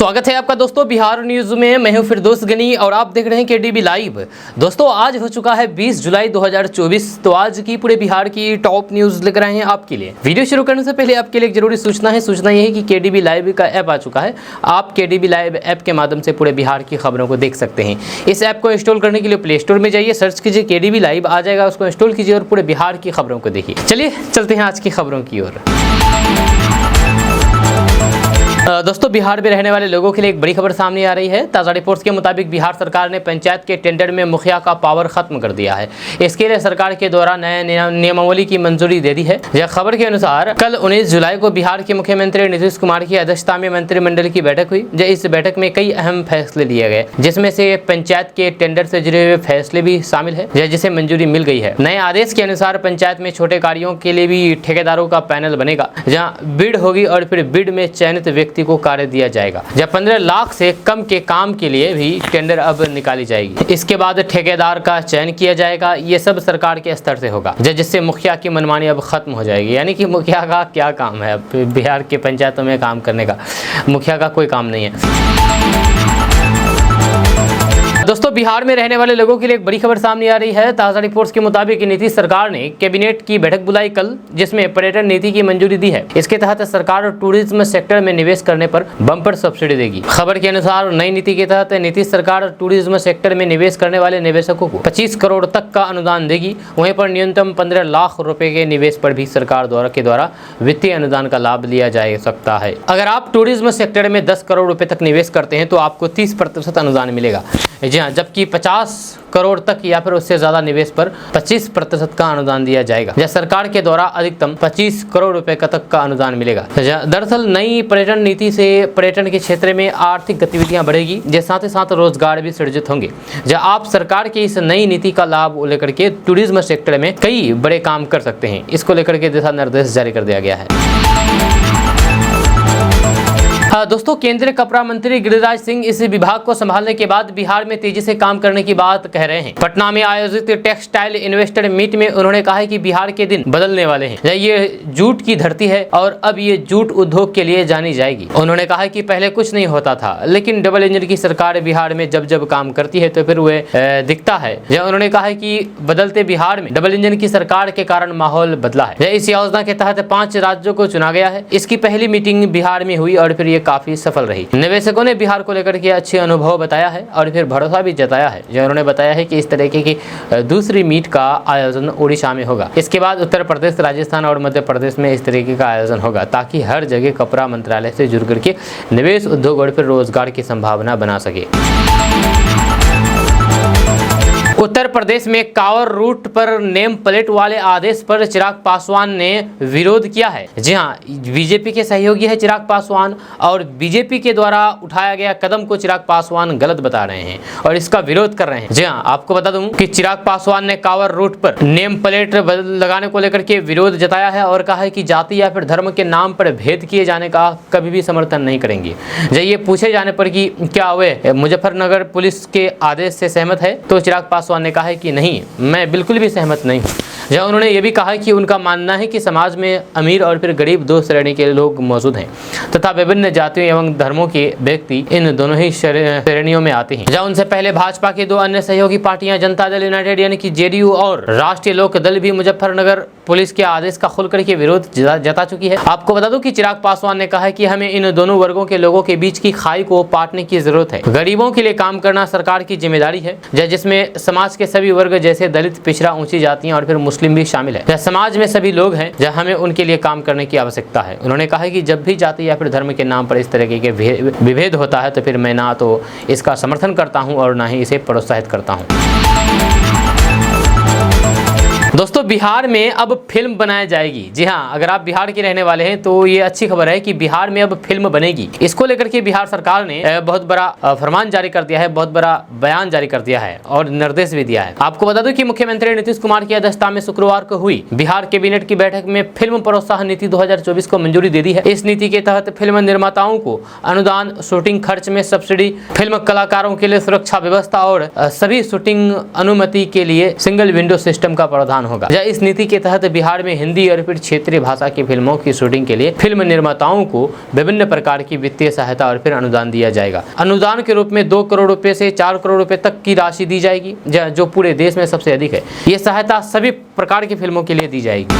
स्वागत है आपका दोस्तों बिहार न्यूज में। मैं हूं फिरदौस गनी और आप देख रहे हैं केडीबी लाइव। दोस्तों आज हो चुका है 20 जुलाई 2024। तो आज की पूरे बिहार की टॉप न्यूज लेकर आए हैं आपके लिए। वीडियो शुरू करने से पहले आपके लिए एक जरूरी सूचना है। सूचना यह है कि केडीबी लाइव का ऐप आ चुका है। आप केडीबी लाइव ऐप के माध्यम से पूरे बिहार की खबरों को देख सकते हैं। इस ऐप को इंस्टॉल करने के लिए प्ले स्टोर में जाइए, सर्च कीजिए केडीबी लाइव, आ जाएगा, उसको इंस्टॉल कीजिए और पूरे बिहार की खबरों को देखिए। चलिए चलते हैं आज की खबरों की ओर। दोस्तों बिहार में रहने वाले लोगों के लिए एक बड़ी खबर सामने आ रही है। ताज़ा रिपोर्ट्स के मुताबिक बिहार सरकार ने पंचायत के टेंडर में मुखिया का पावर खत्म कर दिया है। इसके लिए सरकार के द्वारा नए नियमावली की मंजूरी दे दी है। यह खबर के अनुसार कल 19 जुलाई को बिहार के मुख्यमंत्री नीतीश कुमार की अध्यक्षता में मंत्रिमंडल की बैठक हुई। इस बैठक में कई अहम फैसले लिए गए, जिसमें से पंचायत के टेंडर से जुड़े हुए फैसले भी शामिल है, जिसे मंजूरी मिल गई है। नए आदेश के अनुसार पंचायत में छोटे कार्यों के लिए भी ठेकेदारों का पैनल बनेगा, जहाँ बिड होगी और फिर बिड में चयनित व्यक्ति को कार्य दिया जाएगा। जब 15 लाख से कम के काम के लिए भी टेंडर अब निकाली जाएगी। इसके बाद ठेकेदार का चयन किया जाएगा। ये सब सरकार के स्तर से होगा, जिससे मुखिया की मनमानी अब खत्म हो जाएगी। यानी कि मुखिया का क्या काम है, बिहार के पंचायतों में काम करने का मुखिया का कोई काम नहीं है। दोस्तों बिहार में रहने वाले लोगों के लिए एक बड़ी खबर सामने आ रही है। ताज़ा रिपोर्ट्स के मुताबिक नीतीश सरकार ने कैबिनेट की बैठक बुलाई कल, जिसमें पर्यटन नीति की मंजूरी दी है। इसके तहत सरकार टूरिज्म सेक्टर में निवेश करने पर बम्पर सब्सिडी देगी। खबर के अनुसार नई नीति के तहत नीतीश सरकार टूरिज्म सेक्टर में निवेश करने वाले निवेशकों को 25 करोड़ तक का अनुदान देगी। वहीं पर न्यूनतम 15 लाख रुपए के निवेश पर भी सरकार द्वारा वित्तीय अनुदान का लाभ लिया जा सकता है। अगर आप टूरिज्म सेक्टर में 10 करोड़ रुपए तक निवेश करते हैं तो आपको 30% अनुदान मिलेगा। जी हाँ, जबकि 50 करोड़ तक या फिर उससे ज्यादा निवेश पर 25% का अनुदान दिया जाएगा। यह सरकार के द्वारा अधिकतम 25 करोड़ रुपए तक का अनुदान मिलेगा। दरअसल नई पर्यटन नीति से पर्यटन के क्षेत्र में आर्थिक गतिविधियां बढ़ेगी, जिसके साथ ही साथ रोजगार भी सृजित होंगे। जब आप सरकार की इस नई नीति का लाभ लेकर के टूरिज्म सेक्टर में कई बड़े काम कर सकते हैं। इसको लेकर के दिशा निर्देश जारी कर दिया गया है। दोस्तों केंद्रीय कपड़ा मंत्री गिरिराज सिंह इस विभाग को संभालने के बाद बिहार में तेजी से काम करने की बात कह रहे हैं। पटना में आयोजित टेक्सटाइल इन्वेस्टर मीट में उन्होंने कहा है कि बिहार के दिन बदलने वाले हैं। ये जूट की धरती है और अब ये जूट उद्योग के लिए जानी जाएगी। उन्होंने कहा कि पहले कुछ नहीं होता था, लेकिन डबल इंजन की सरकार बिहार में जब काम करती है तो फिर वे दिखता है। उन्होंने कहा है कि बदलते बिहार में डबल इंजन की सरकार के कारण माहौल बदला है। इस योजना के तहत 5 राज्यों को चुना गया है। इसकी पहली मीटिंग बिहार में हुई और फिर ये काफी सफल रही। निवेशकों ने बिहार को लेकर के अच्छे अनुभव बताया है और फिर भरोसा भी जताया है। जो उन्होंने बताया है कि इस तरीके की दूसरी मीट का आयोजन उड़ीसा में होगा। इसके बाद उत्तर प्रदेश, राजस्थान और मध्य प्रदेश में इस तरीके का आयोजन होगा, ताकि हर जगह कपड़ा मंत्रालय से जुड़ करके निवेश, उद्योग और फिर रोजगार की संभावना बना सके। उत्तर प्रदेश में कांवर रूट पर नेम प्लेट वाले आदेश पर चिराग पासवान ने विरोध किया है। जी हाँ, बीजेपी के सहयोगी है चिराग पासवान और बीजेपी के द्वारा उठाया गया कदम को चिराग पासवान गलत बता रहे हैं और इसका विरोध कर रहे हैं। जी हाँ, आपको बता दूं कि चिराग पासवान ने कांवर रूट पर नेम प्लेट लगाने को लेकर के विरोध जताया है और कहा है कि जाति या फिर धर्म के नाम पर भेद किए जाने का कभी भी समर्थन नहीं करेंगे। जब ये पूछे जाने पर कि क्या वे मुजफ्फरनगर पुलिस के आदेश से सहमत है, तो चिराग पासवान ने कहा है कि नहीं, मैं बिल्कुल भी सहमत नहीं हूँ। जहाँ उन्होंने ये भी कहा कि उनका मानना है कि समाज में अमीर और फिर गरीब दो श्रेणी के लोग मौजूद हैं तथा विभिन्न जातियों एवं धर्मों के व्यक्ति इन दोनों ही श्रेणियों में आते हैं। जहाँ उनसे पहले भाजपा की 2 अन्य सहयोगी पार्टियां जनता दल यूनाइटेड यानी कि जेडीयू और राष्ट्रीय लोक दल भी मुजफ्फरनगर पुलिस के आदेश का खुल करके विरोध जता चुकी है। आपको बता दूं कि चिराग पासवान ने कहा है कि हमें इन दोनों वर्गों के लोगों के बीच की खाई को पाटने की जरूरत है। गरीबों के लिए काम करना सरकार की जिम्मेदारी है, जिसमें समाज के सभी वर्ग जैसे दलित, पिछड़ा, ऊंची जातियां और फिर मुस्लिम भी शामिल है। समाज में सभी लोग हैं, जहाँ हमें उनके लिए काम करने की आवश्यकता है। उन्होंने कहा कि जब भी जाति या फिर धर्म के नाम पर इस तरह के विभेद होता है तो फिर मैं ना तो इसका समर्थन करता हूँ और ना ही इसे प्रोत्साहित करता हूँ। दोस्तों बिहार में अब फिल्म बनाई जाएगी। जी हाँ, अगर आप बिहार के रहने वाले हैं तो ये अच्छी खबर है कि बिहार में अब फिल्म बनेगी। इसको लेकर के बिहार सरकार ने बहुत बड़ा फरमान जारी कर दिया है, बहुत बड़ा बयान जारी कर दिया है और निर्देश भी दिया है। आपको बता दूं कि मुख्यमंत्री नीतीश कुमार की अध्यक्षता में शुक्रवार को हुई बिहार कैबिनेट की बैठक में फिल्म प्रोत्साहन नीति 2024 को मंजूरी दे दी है। इस नीति के तहत फिल्म निर्माताओं को अनुदान, शूटिंग खर्च में सब्सिडी, फिल्म कलाकारों के लिए सुरक्षा व्यवस्था और सभी शूटिंग अनुमति के लिए सिंगल विंडो सिस्टम का प्रावधान होगा। इस नीति के तहत बिहार में हिंदी और फिर क्षेत्रीय भाषा की फिल्मों की शूटिंग के लिए फिल्म निर्माताओं को विभिन्न प्रकार की वित्तीय सहायता और फिर अनुदान दिया जाएगा। अनुदान के रूप में 2 करोड़ रुपए से 4 करोड़ रुपए तक की राशि दी जाएगी, जो पूरे देश में सबसे अधिक है। ये सहायता सभी प्रकार की फिल्मों के लिए दी जाएगी।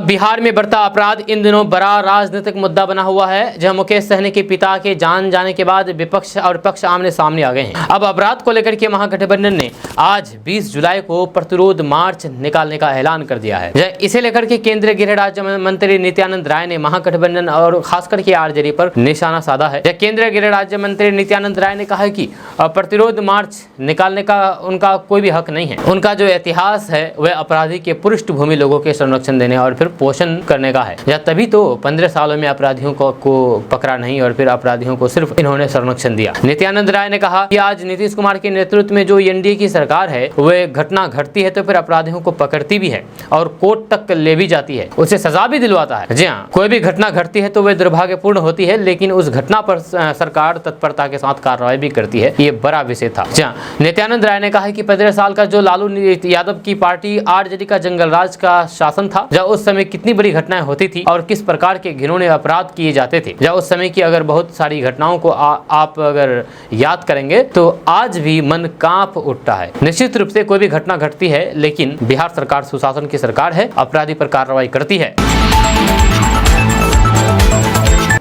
बिहार में बढ़ता अपराध इन दिनों बड़ा राजनीतिक मुद्दा बना हुआ है, जहां मुकेश सहनी के पिता के जान जाने के बाद विपक्ष और पक्ष आमने सामने आ गए हैं। अब अपराध को लेकर के महागठबंधन ने आज 20 जुलाई को प्रतिरोध मार्च निकालने का ऐलान कर दिया है। इसे लेकर के केंद्रीय गृह राज्य मंत्री नित्यानंद राय ने महागठबंधन और खासकर के आरजेडी पर निशाना साधा है। केंद्रीय गृह राज्य मंत्री नित्यानंद राय ने कहा है कि प्रतिरोध मार्च निकालने का उनका कोई भी हक नहीं है। उनका जो इतिहास है वह अपराधी के पृष्ठभूमि लोगों के संरक्षण देने और फिर पोषण करने का है। या तभी तो 15 सालों में अपराधियों को पकड़ा नहीं और फिर अपराधियों को सिर्फ इन्होंने संरक्षण दिया। नित्यानंद राय ने कहा कि आज नीतीश कुमार के नेतृत्व में जो एनडीए की सरकार है वह घटना घटती है तो फिर अपराधियों को पकड़ती भी है और कोर्ट तक ले भी जाती है, उसे सजा भी दिलवाता है। जी हाँ, कोई भी घटना घटती है तो वह दुर्भाग्यपूर्ण होती है, लेकिन उस घटना पर सरकार तत्परता के साथ कार्रवाई भी करती है। ये बड़ा विषय था। जी हाँ, नित्यानंद राय ने कहा कि 15 साल का जो लालू यादव की पार्टी आरजेडी का जंगल राज का शासन था, जब उस समय कितनी बड़ी घटनाएं होती थी और किस प्रकार के घिनौने अपराध किए जाते थे। जब उस समय की अगर बहुत सारी घटनाओं को आप अगर याद करेंगे तो आज भी मन कांप उठता है। निश्चित रूप से कोई भी घटना घटती है, लेकिन बिहार सरकार सुशासन की सरकार है, अपराधी पर कार्रवाई करती है।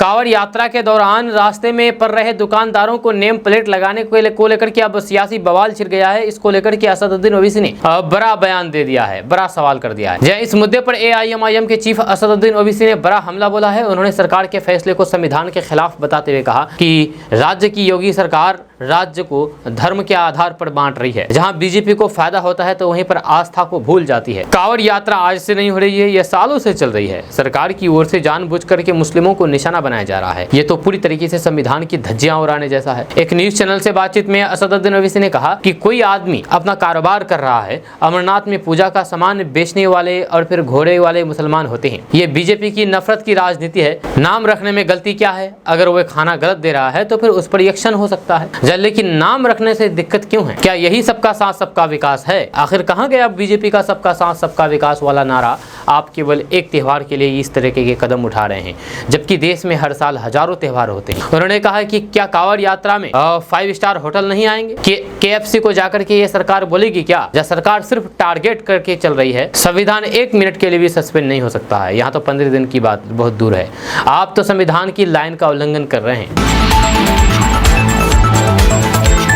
कांवड़ यात्रा के दौरान रास्ते में पड़ रहे दुकानदारों को नेम प्लेट लगाने को लेकर के अब सियासी बवाल छिड़ गया है। इसको लेकर के असदुद्दीन ओवैसी ने बड़ा बयान दे दिया है, बड़ा सवाल कर दिया है। इस मुद्दे पर एआईएमआईएम के चीफ असदुद्दीन ओवैसी ने बड़ा हमला बोला है। उन्होंने सरकार के फैसले को संविधान के खिलाफ बताते हुए कहा कि राज्य की योगी सरकार राज्य को धर्म के आधार पर बांट रही है। जहां बीजेपी को फायदा होता है तो वहीं पर आस्था को भूल जाती है। कांवड़ यात्रा आज से नहीं हो रही है, यह सालों से चल रही है। सरकार की ओर से जानबूझ करके मुस्लिमों को निशाना बनाया जा रहा है। ये तो पूरी तरीके से संविधान की धज्जियां उड़ाने जैसा है। एक न्यूज चैनल से बातचीत में असदुद्दीन ओवैसी ने कहा कि कोई आदमी अपना कारोबार कर रहा है, अमरनाथ में पूजा का सामान बेचने वाले और फिर घोड़े वाले मुसलमान होते हैं। ये बीजेपी की नफरत की राजनीति है। नाम रखने में गलती क्या है? अगर वह खाना गलत दे रहा है तो फिर उस पर एक्शन हो सकता है, लेकिन नाम रखने से दिक्कत क्यों है? क्या यही सबका साथ सबका विकास है? आखिर कहां गया बीजेपी का सबका साथ सबका विकास वाला नारा? आप केवल एक त्योहार के लिए इस तरीके के कदम उठा रहे हैं, जबकि देश में हर साल हजारों त्योहार होते हैं। उन्होंने कहा कि क्या कांवड़ यात्रा में 5 स्टार होटल नहीं आएंगे? KFC को जाकर के ये सरकार बोलेगी क्या? या सरकार सिर्फ टारगेट करके चल रही है? संविधान 1 मिनट के लिए भी सस्पेंड नहीं हो सकता है। यहाँ तो 15 दिन की बात बहुत दूर है। आप तो संविधान की लाइन का उल्लंघन कर रहे हैं।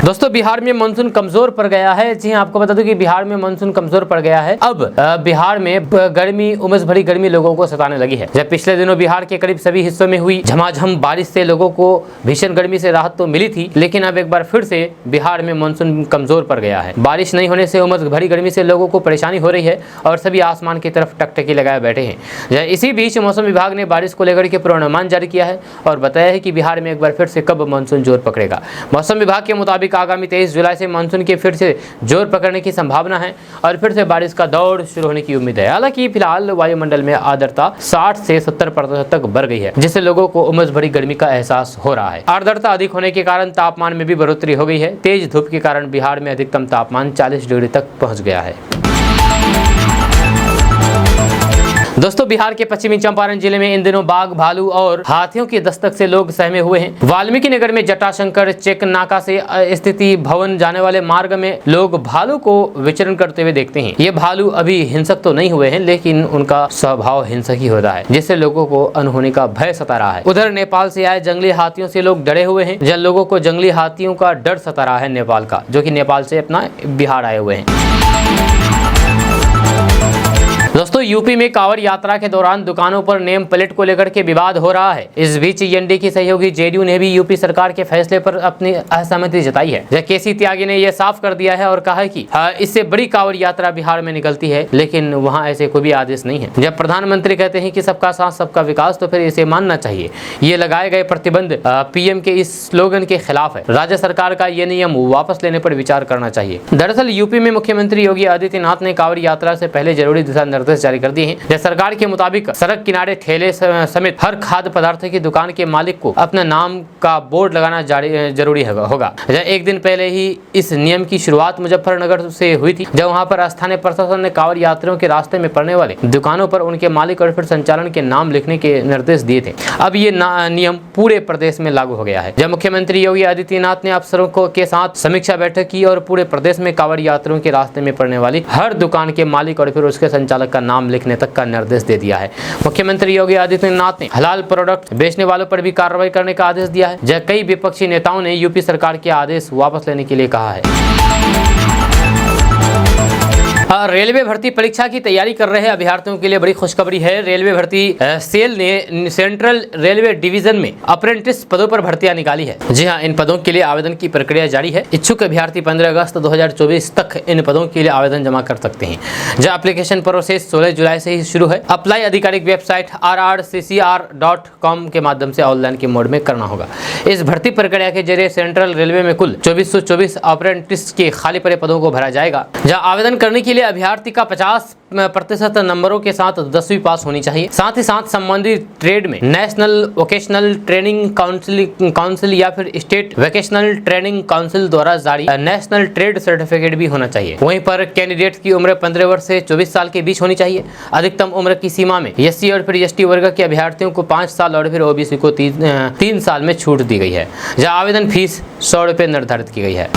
दोस्तों, बिहार में मानसून कमजोर पड़ गया है। जी आपको बता दूं कि बिहार में मानसून कमजोर पड़ गया है। अब बिहार में गर्मी, उमस भरी गर्मी लोगों को सताने लगी है। जब पिछले दिनों बिहार के करीब सभी हिस्सों में हुई झमाझम बारिश से लोगों को भीषण गर्मी से राहत तो मिली थी, लेकिन अब एक बार फिर से बिहार में मानसून कमजोर पड़ गया है। बारिश नहीं होने से उमस भरी गर्मी से लोगों को परेशानी हो रही है और सभी आसमान की तरफ टकटकी लगाए बैठे हैं। इसी बीच मौसम विभाग ने बारिश को लेकर के पूर्वानुमान जारी किया है और बताया है कि बिहार में एक बार फिर से कब मानसून जोर पकड़ेगा। मौसम विभाग के मुताबिक आगामी 23 जुलाई से मानसून के फिर से जोर पकड़ने की संभावना है और फिर से बारिश का दौर शुरू होने की उम्मीद है। हालांकि फिलहाल वायुमंडल में आर्द्रता 60 से 70% तक बढ़ गई है, जिससे लोगों को उमस भरी गर्मी का एहसास हो रहा है। आर्द्रता अधिक होने के कारण तापमान में भी बढ़ोतरी हो गई है। तेज धूप के कारण बिहार में अधिकतम तापमान 40 डिग्री तक पहुंच गया है। दोस्तों, बिहार के पश्चिमी चंपारण जिले में इन दिनों बाघ, भालू और हाथियों की दस्तक से लोग सहमे हुए हैं। वाल्मीकि नगर में जटाशंकर चेक नाका से स्थिति भवन जाने वाले मार्ग में लोग भालू को विचरण करते हुए देखते हैं। ये भालू अभी हिंसक तो नहीं हुए हैं, लेकिन उनका स्वभाव हिंसक ही होता है, जिससे लोगों को अनहोनी का भय सता रहा है। उधर नेपाल से आए जंगली हाथियों से लोग डरे हुए हैं। जिन लोगों को जंगली हाथियों का डर सता रहा है नेपाल का, जो कि नेपाल से अपना बिहार आए हुए हैं। दोस्तों, यूपी में कांवड़ यात्रा के दौरान दुकानों पर नेम प्लेट को लेकर के विवाद हो रहा है। इस बीच एनडीए की सहयोगी जेडीयू ने भी यूपी सरकार के फैसले पर अपनी असहमति जताई है। केसी त्यागी ने यह साफ कर दिया है और कहा है कि इससे बड़ी कांवड़ यात्रा बिहार में निकलती है, लेकिन वहां ऐसे कोई भी आदेश नहीं है। जब प्रधानमंत्री कहते हैं कि सबका साथ सबका विकास, तो फिर इसे मानना चाहिए। ये लगाए गए प्रतिबंध पीएम के इस स्लोगन के खिलाफ है। राज्य सरकार का ये नियम वापस लेने पर विचार करना चाहिए। दरअसल यूपी में मुख्यमंत्री योगी आदित्यनाथ ने कांवड़ यात्रा से पहले जरूरी दिशा निर्देश जारी कर दिए हैं। सरकार के मुताबिक सड़क किनारे ठेले समेत हर खाद्य पदार्थ की दुकान के मालिक को अपना नाम का बोर्ड लगाना जरूरी होगा। एक दिन पहले ही इस नियम की शुरुआत मुजफ्फरनगर से हुई थी, जब वहां पर स्थानीय प्रशासन ने कांवड़ यात्रियों के रास्ते में पड़ने वाले दुकानों पर उनके मालिक और फिर संचालन के नाम लिखने के निर्देश दिए थे। अब ये नियम पूरे प्रदेश में लागू हो गया है। जब मुख्यमंत्री योगी आदित्यनाथ ने अफसरों के साथ समीक्षा बैठक की और पूरे प्रदेश में कांवड़ यात्रियों के रास्ते में पड़ने वाली हर दुकान के मालिक और फिर उसके संचालक का नाम लिखने तक का निर्देश दे दिया है। मुख्यमंत्री योगी आदित्यनाथ ने हलाल प्रोडक्ट बेचने वालों पर भी कार्रवाई करने का आदेश दिया है। जब कई विपक्षी नेताओं ने यूपी सरकार के आदेश वापस लेने के लिए कहा है। रेलवे भर्ती परीक्षा की तैयारी कर रहे अभ्यर्थियों के लिए बड़ी खुशखबरी है। रेलवे भर्ती सेल ने सेंट्रल रेलवे डिवीजन में अप्रेंटिस पदों पर भर्तियां निकाली है। जी हां, इन पदों के लिए आवेदन की प्रक्रिया जारी है। इच्छुक अभ्यर्थी 15 अगस्त 2024 तक इन पदों के लिए आवेदन जमा कर सकते हैं। जहां एप्लीकेशन प्रोसेस 16 जुलाई से ही शुरू है। अप्लाई आधिकारिक वेबसाइट rrccr.com के माध्यम से ऑनलाइन के मोड में करना होगा। इस भर्ती प्रक्रिया के जरिए सेंट्रल रेलवे में कुल 2424 अप्रेंटिस के खाली पड़े पदों को भरा जाएगा। जहां आवेदन करने के लिए अभ्यर्थी का 50% नंबरों के साथ 10वीं पास होनी चाहिए। साथ ही साथ संबंधित ट्रेड में नेशनल वोकेशनल ट्रेनिंग काउंसिल या फिर स्टेट वोकेशनल ट्रेनिंग काउंसिल द्वारा जारी नेशनल ट्रेड सर्टिफिकेट भी होना चाहिए। वहीं पर कैंडिडेट की उम्र 15 वर्ष से 24 साल के बीच होनी चाहिए। अधिकतम उम्र की सीमा में एससी और फिर एसटी वर्ग के अभ्यर्थियों को 5 साल और फिर ओबीसी को 3 साल में छूट दी गई है। जहाँ आवेदन फीस 100 रुपये निर्धारित की गई है।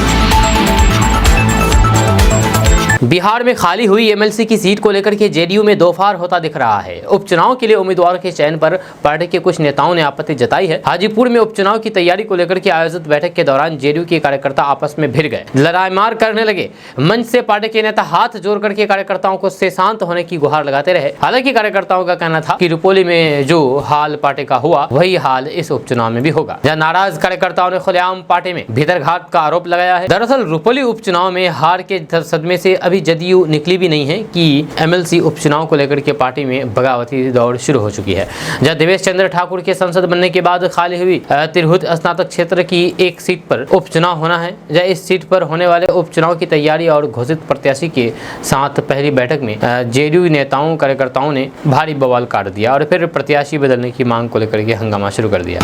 बिहार में खाली हुई एमएलसी की सीट को लेकर के जेडीयू में दोफार होता दिख रहा है। उपचुनाव के लिए उम्मीदवार के चयन पर पार्टी के कुछ नेताओं ने आपत्ति जताई है। हाजीपुर में उपचुनाव की तैयारी को लेकर के आयोजित बैठक के दौरान जेडीयू के कार्यकर्ता आपस में भिड़ गए, लड़ाई मार करने लगे। मंच से पार्टी के नेता हाथ जोड़ करके कार्यकर्ताओं को से शांत होने की गुहार लगाते रहे। हालांकि कार्यकर्ताओं का कहना था कि रुपौली में जो हाल पार्टी का हुआ वही हाल इस उपचुनाव में भी होगा। जहाँ नाराज कार्यकर्ताओं ने खुलेआम पार्टी में भीतरघात का आरोप लगाया है। दरअसल रुपौली उपचुनाव में हार के सदमे से अभी जदयू निकली भी नहीं है कि एमएलसी उपचुनाव को लेकर के पार्टी में बगावती दौड़ शुरू हो चुकी है। जहां देवेश चंद्र ठाकुर के संसद बनने के बाद खाली हुई तिरहुत स्नातक क्षेत्र की एक सीट पर उपचुनाव होना है। जहां इस सीट पर होने वाले उपचुनाव की तैयारी और घोषित प्रत्याशी के साथ पहली बैठक में जेडीयू नेताओं कार्यकर्ताओं ने भारी बवाल काट दिया और फिर प्रत्याशी बदलने की मांग को लेकर के हंगामा शुरू कर दिया।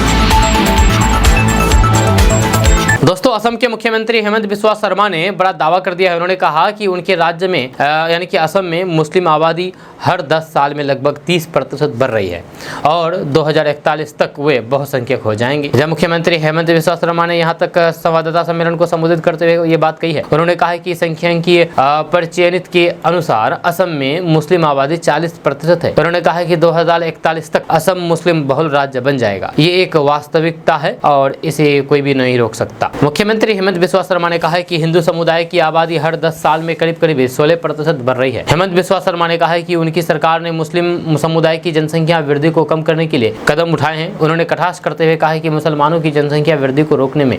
दोस्तों, असम के मुख्यमंत्री हेमंत बिस्वा शर्मा ने बड़ा दावा कर दिया है। उन्होंने कहा कि उनके राज्य में यानी कि असम में मुस्लिम आबादी हर 10 साल में लगभग 30% बढ़ रही है और 2041 तक वे बहुसंख्यक हो जाएंगे। जब मुख्यमंत्री हेमंत बिस्वा शर्मा ने यहां तक संवाददाता सम्मेलन को संबोधित करते हुए ये बात कही है। उन्होंने कहा कि सांख्यिकीय परिचयनित के अनुसार असम में मुस्लिम आबादी 40% है। उन्होंने कहा कि 2041 तक असम मुस्लिम बहुल राज्य बन जाएगा। ये एक वास्तविकता है और इसे कोई भी नहीं रोक सकता। मुख्यमंत्री हेमंत बिस्वा शर्मा ने कहा है कि हिंदू समुदाय की आबादी हर 10 साल में करीब 16% बढ़ रही है। हेमंत बिस्वा शर्मा ने कहा है कि उनकी सरकार ने मुस्लिम समुदाय की जनसंख्या वृद्धि को कम करने के लिए कदम उठाए हैं। उन्होंने कटाक्ष करते हुए कहा है कि मुसलमानों की जनसंख्या वृद्धि को रोकने में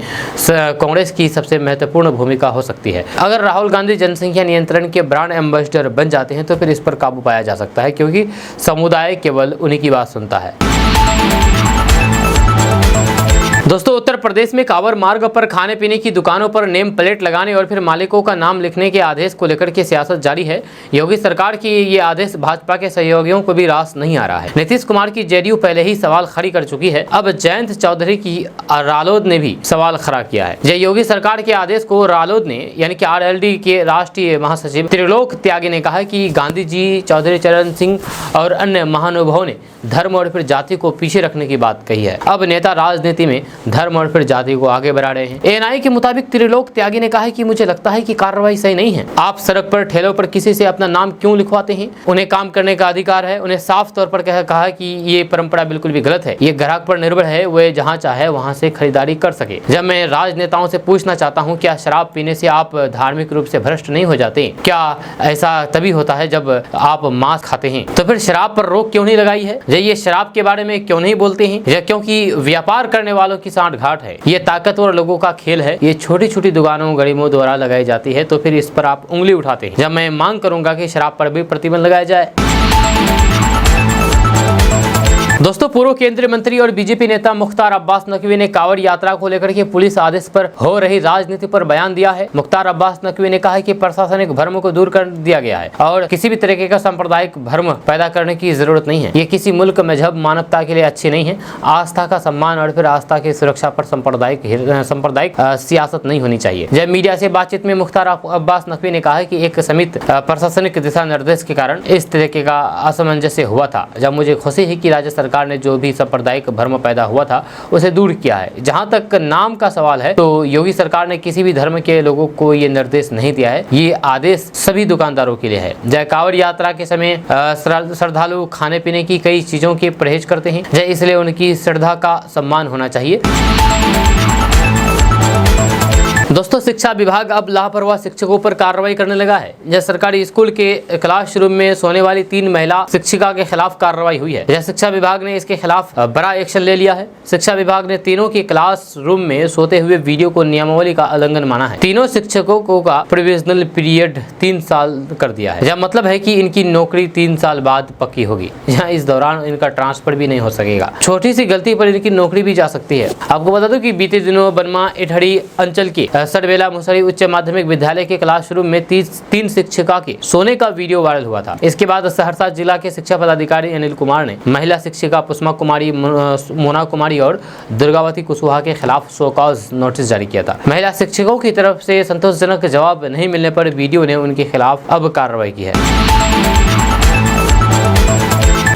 कांग्रेस की सबसे महत्वपूर्ण भूमिका हो सकती है। अगर राहुल गांधी जनसंख्या नियंत्रण के ब्रांड एम्बेसडर बन जाते हैं तो फिर इस पर काबू पाया जा सकता है, क्योंकि समुदाय केवल उन्हीं की बात सुनता है। दोस्तों, उत्तर प्रदेश में कांवर मार्ग पर खाने पीने की दुकानों पर नेम प्लेट लगाने और फिर मालिकों का नाम लिखने के आदेश को लेकर के सियासत जारी है। योगी सरकार की ये आदेश भाजपा के सहयोगियों को भी रास नहीं आ रहा है। नीतीश कुमार की जेडीयू पहले ही सवाल खड़ी कर चुकी है। अब जयंत चौधरी की रालोद ने भी सवाल खड़ा किया है। योगी सरकार के आदेश को रालोद ने यानी कि आरएलडी के राष्ट्रीय महासचिव त्रिलोक त्यागी ने कहा कि गांधी जी, चौधरी चरण सिंह और अन्य महानुभावों ने धर्म और फिर जाति को पीछे रखने की बात कही है। अब नेता राजनीति में धर्म और फिर जाति को आगे बढ़ा रहे हैं। एएनआई के मुताबिक त्रिलोक त्यागी ने कहा है कि मुझे लगता है कि कार्रवाई सही नहीं है। आप सड़क पर ठेलों पर किसी से अपना नाम क्यों लिखवाते हैं? उन्हें काम करने का अधिकार है। उन्हें साफ तौर पर कहा कि ये परंपरा बिल्कुल भी गलत है। ये ग्राहक पर निर्भर है, वे जहाँ चाहे वहाँ से खरीदारी कर सके। जब मैं राजनेताओं से पूछना चाहता हूँ, क्या शराब पीने से आप धार्मिक रूप से भ्रष्ट नहीं हो जाते? क्या ऐसा तभी होता है जब आप मांस खाते हैं? तो फिर शराब पर रोक क्यों नहीं लगाई है? ये शराब के बारे में क्यों नहीं बोलते हैं? क्योंकि व्यापार करने वालों की सांठ घाट है। ये ताकतवर लोगों का खेल है। ये छोटी छोटी दुकानों गरीबों द्वारा लगाई जाती है, तो फिर इस पर आप उंगली उठाते हैं। जब मैं मांग करूंगा कि शराब पर भी प्रतिबंध लगाया जाए। दोस्तों, पूर्व केंद्रीय मंत्री और बीजेपी नेता मुख्तार अब्बास नकवी ने कांवड़ यात्रा को लेकर के पुलिस आदेश पर हो रही राजनीति पर बयान दिया है। मुख्तार अब्बास नकवी ने कहा है कि प्रशासनिक भ्रम को दूर कर दिया गया है और किसी भी तरीके का सांप्रदायिक भ्रम पैदा करने की जरूरत नहीं है। ये किसी मुल्क, मजहब, मानवता के लिए अच्छी नहीं है। आस्था का सम्मान और फिर आस्था की सुरक्षा पर सांप्रदायिक सियासत नहीं होनी चाहिए। जब मीडिया से बातचीत में मुख्तार अब्बास नकवी ने कहा कि एक समित प्रशासनिक दिशा निर्देश के कारण इस तरीके का असमंजस्य हुआ था। जब मुझे खुशी है कि राज्य सरकार ने जो भी सांप्रदायिक भ्रम पैदा हुआ था उसे दूर किया है। जहां तक नाम का सवाल है तो योगी सरकार ने किसी भी धर्म के लोगों को ये निर्देश नहीं दिया है। ये आदेश सभी दुकानदारों के लिए है। जय कांवड़ यात्रा के समय श्रद्धालु खाने पीने की कई चीजों के परहेज करते हैं, जय इसलिए उनकी श्रद्धा का सम्मान होना चाहिए। दोस्तों, शिक्षा विभाग अब लापरवाह शिक्षकों पर कार्रवाई करने लगा है। जब सरकारी स्कूल के क्लासरूम में सोने वाली 3 महिला शिक्षिका के खिलाफ कार्रवाई हुई है। जब शिक्षा विभाग ने इसके खिलाफ बड़ा एक्शन ले लिया है। शिक्षा विभाग ने तीनों के क्लासरूम में सोते हुए वीडियो को नियमावली का उल्लंघन माना है। तीनों शिक्षकों का प्रोविजनल पीरियड 3 साल कर दिया है। जब मतलब है कि इनकी नौकरी 3 साल बाद पक्की होगी। यहाँ इस दौरान इनका ट्रांसफर भी नहीं हो सकेगा। छोटी सी गलती पर इनकी नौकरी भी जा सकती है। आपको बता दो कि बीते दिनों बनमा इटहरी अंचल के सरबेला मुसरी उच्च माध्यमिक विद्यालय के क्लासरूम में 3 शिक्षिका के सोने का वीडियो वायरल हुआ था। इसके बाद सहरसा जिला के शिक्षा पदाधिकारी अनिल कुमार ने महिला शिक्षिका पुष्मा कुमारी, मोना कुमारी और दुर्गावती कुशवाहा के खिलाफ शो कॉज नोटिस जारी किया था। महिला शिक्षकों की तरफ से संतोषजनक जवाब नहीं मिलने पर वीडियो ने उनके खिलाफ अब कार्रवाई की है।